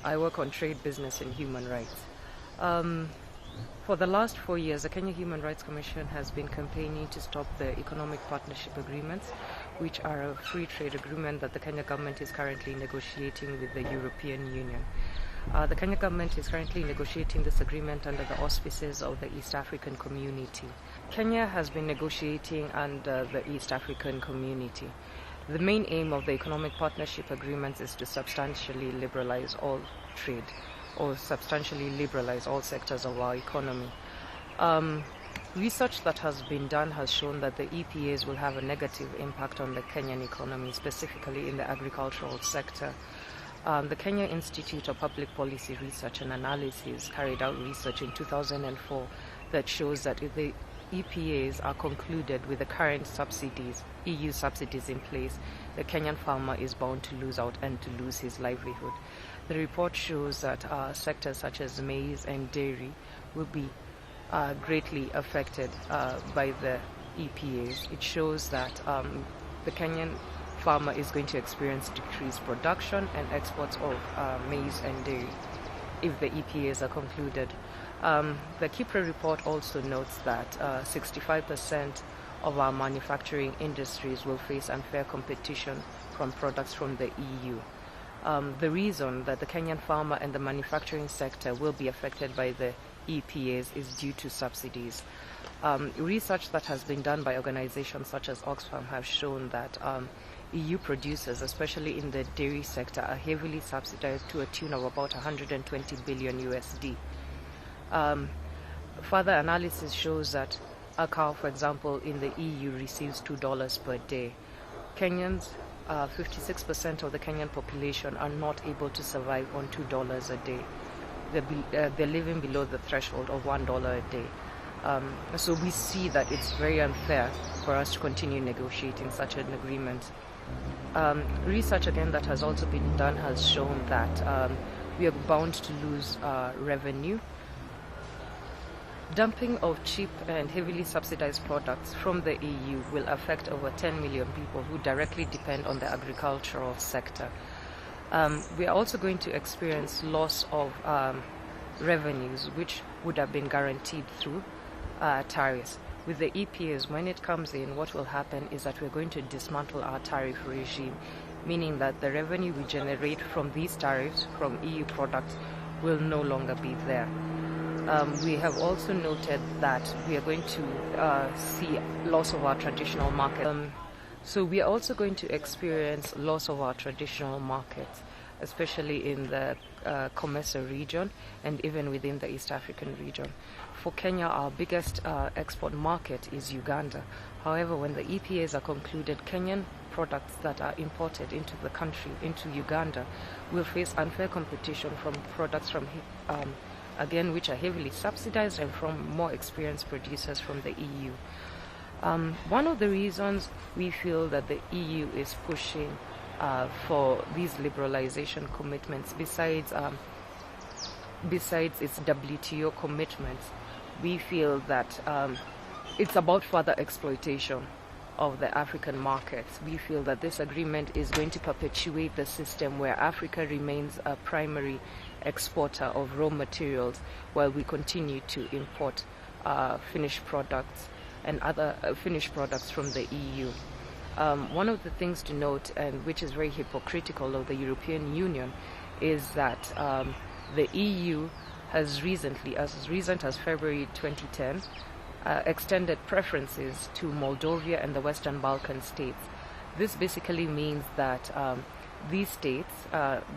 I work on trade, business, and human rights. For the last 4 years, the Kenya Human Rights Commission has been campaigning to stop the economic partnership agreements, which are a free trade agreement that the Kenya government is currently negotiating with the European Union. The Kenya government is currently negotiating this agreement under the auspices of the East African Community. Kenya has been negotiating under the East African Community. The main aim of the economic partnership agreements is to substantially liberalize all trade, or substantially liberalize all sectors of our economy. Research that has been done has shown that the EPAs will have a negative impact on the Kenyan economy, specifically in the agricultural sector. The Kenya Institute of Public Policy Research and Analysis carried out research in 2004 that shows that if the EPAs are concluded with the current subsidies, EU subsidies in place, the Kenyan farmer is bound to lose out and to lose his livelihood. The report shows that sectors such as maize and dairy will be greatly affected by the EPAs. It shows that the Kenyan farmer is going to experience decreased production and exports of maize and dairy if the EPAs are concluded. The Kipre report also notes that 65% of our manufacturing industries will face unfair competition from products from the EU. The reason that the Kenyan farmer and the manufacturing sector will be affected by the EPAs is due to subsidies. Research that has been done by organizations such as Oxfam have shown that EU producers, especially in the dairy sector, are heavily subsidized to a tune of about 120 billion USD. Further analysis shows that a cow, for example, in the EU receives $2 per day. Kenyans, 56% of the Kenyan population are not able to survive on $2 a day. They're living below the threshold of $1 a day. So we see that it's very unfair for us to continue negotiating such an agreement. Research again that has also been done has shown that we are bound to lose revenue. Dumping of cheap and heavily subsidized products from the EU will affect over 10 million people who directly depend on the agricultural sector. We are also going to experience loss of revenues which would have been guaranteed through tariffs. With the EPAs, when it comes in, what will happen is that we're going to dismantle our tariff regime, meaning that the revenue we generate from these tariffs from EU products will no longer be there. We have also noted that we are going to see loss of our traditional market. So we are also going to experience loss of our traditional markets, especially in the Comesa region and even within the East African region. For Kenya, our biggest export market is Uganda. However, when the EPAs are concluded, Kenyan products that are imported into the country, into Uganda, will face unfair competition from products from again, which are heavily subsidized and from more experienced producers from the EU. One of the reasons we feel that the EU is pushing for these liberalization commitments, besides its WTO commitments, we feel that it's about further exploitation of the African markets. We feel that this agreement is going to perpetuate the system where Africa remains a primary exporter of raw materials while we continue to import finished products and other finished products from the EU. One of the things to note, and which is very hypocritical of the European Union, is that the EU has recently, as recent as February 2010, extended preferences to Moldova and the Western Balkan states. This basically means that these states,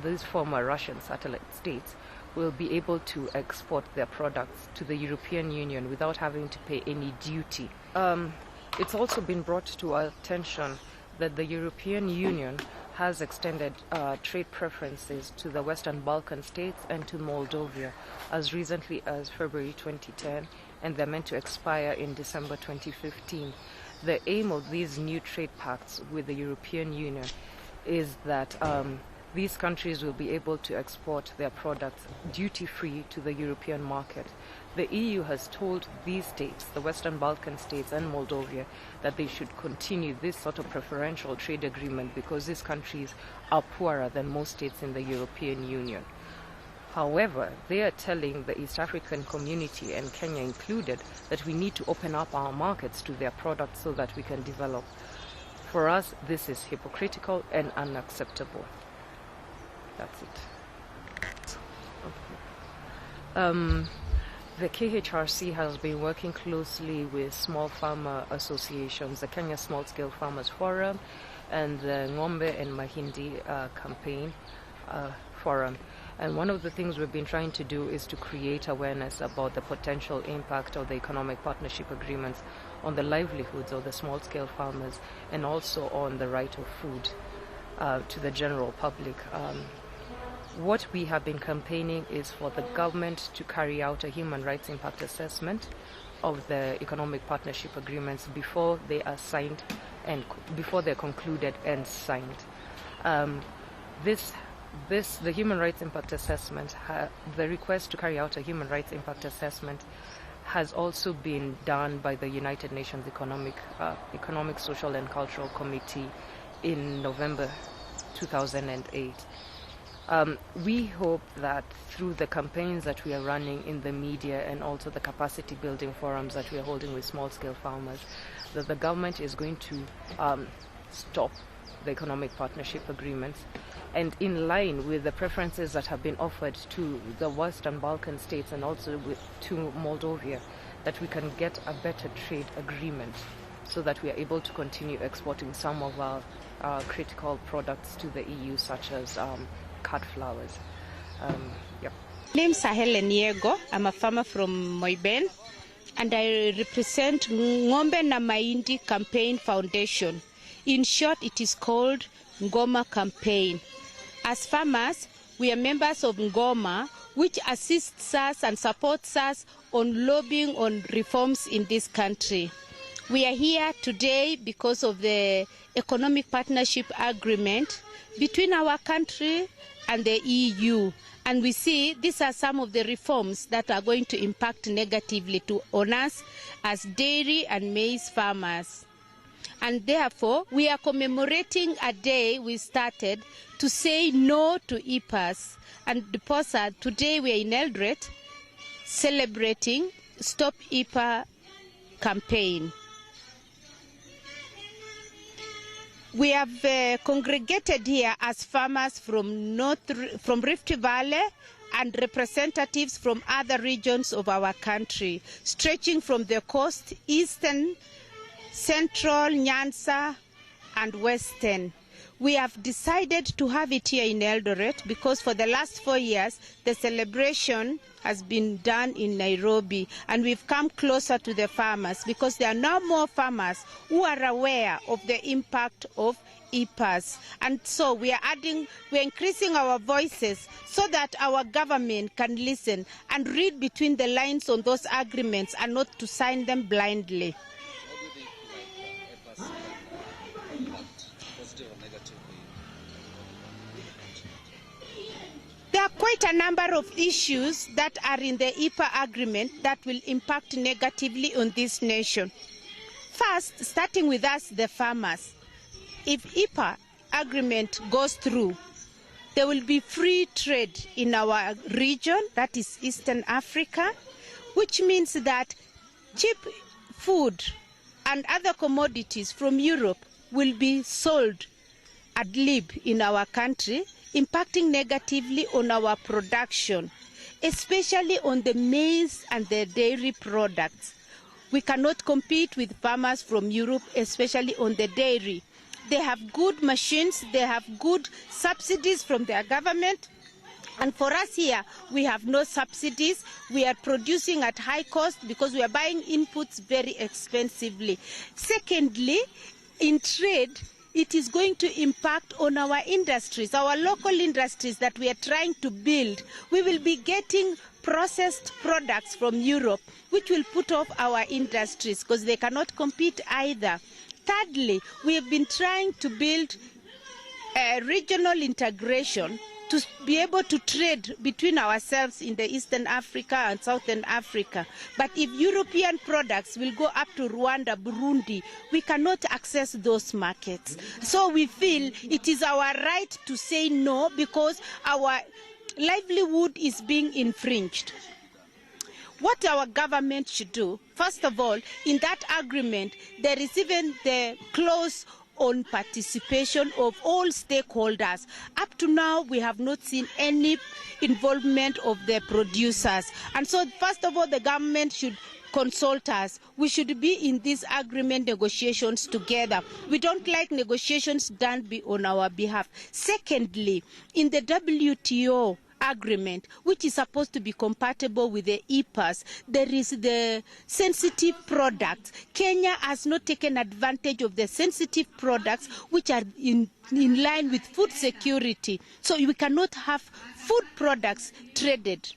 these former Russian satellite states, will be able to export their products to the European Union without having to pay any duty. It's also been brought to our attention that the European Union has extended trade preferences to the Western Balkan states and to Moldova as recently as February 2010, and they're meant to expire in December 2015. The aim of these new trade pacts with the European Union is that these countries will be able to export their products duty-free to the European market. The EU has told these states, the Western Balkan states and Moldova, that they should continue this sort of preferential trade agreement because these countries are poorer than most states in the European Union. However, they are telling the East African community, and Kenya included, that we need to open up our markets to their products so that we can develop. For us, this is hypocritical and unacceptable. That's it. Okay. The KHRC has been working closely with small farmer associations, the Kenya Small Scale Farmers Forum and the Ng'ombe and Mahindi campaign forum. And one of the things we've been trying to do is to create awareness about the potential impact of the economic partnership agreements on the livelihoods of the small scale farmers, and also on the right of food to the general public. What we have been campaigning is for the government to carry out a human rights impact assessment of the economic partnership agreements before they are signed and before they're concluded and signed. The human rights impact assessment, the request to carry out a human rights impact assessment has also been done by the United Nations Economic, Social and Cultural Committee in November 2008. We hope that through the campaigns that we are running in the media and also the capacity building forums that we are holding with small scale farmers, that the government is going to stop the economic partnership agreements, and in line with the preferences that have been offered to the Western Balkan states and also to Moldova, that we can get a better trade agreement so that we are able to continue exporting some of our critical products to the EU, such as cut flowers. Yep. My name is Helen Yego. I'm a farmer from Moiben, and I represent Ng'ombe na Mahindi Campaign Foundation. In short, it is called Ngoma Campaign. As farmers, we are members of Ngoma, which assists us and supports us on lobbying on reforms in this country. We are here today because of the economic partnership agreement between our country and the EU. And we see these are some of the reforms that are going to impact negatively on us as dairy and maize farmers. And therefore, we are commemorating a day we started to say no to EPAs. And today we are in Eldoret celebrating Stop EPA campaign. We have congregated here as farmers from Rift Valley and representatives from other regions of our country, stretching from the coast, eastern, central, Nyanza, and western. We have decided to have it here in Eldoret because for the last 4 years, the celebration has been done in Nairobi, and we've come closer to the farmers because there are now more farmers who are aware of the impact of EPAs. And so we're increasing our voices so that our government can listen and read between the lines on those agreements and not to sign them blindly. There are quite a number of issues that are in the EPA agreement that will impact negatively on this nation. First, starting with us, the farmers. If EPA agreement goes through, there will be free trade in our region, that is Eastern Africa, which means that cheap food and other commodities from Europe will be sold ad lib in our country, impacting negatively on our production, especially on the maize and the dairy products. We cannot compete with farmers from Europe, especially on the dairy. They have good machines, they have good subsidies from their government, and for us here, we have no subsidies. We are producing at high cost because we are buying inputs very expensively. Secondly, in trade, it is going to impact on our industries, our local industries that we are trying to build. We will be getting processed products from Europe, which will put off our industries because they cannot compete either. Thirdly, we have been trying to build a regional integration to be able to trade between ourselves in the Eastern Africa and Southern Africa. But if European products will go up to Rwanda, Burundi, we cannot access those markets. So we feel it is our right to say no because our livelihood is being infringed. What our government should do, first of all, in that agreement, there is even the clause on participation of all stakeholders. Up to now, we have not seen any involvement of the producers. And so, first of all, the government should consult us. We should be in these agreement negotiations together. We don't like negotiations done on our behalf. Secondly, in the WTO agreement, which is supposed to be compatible with the EPAs, there is the sensitive products. Kenya has not taken advantage of the sensitive products which are in line with food security. So we cannot have food products traded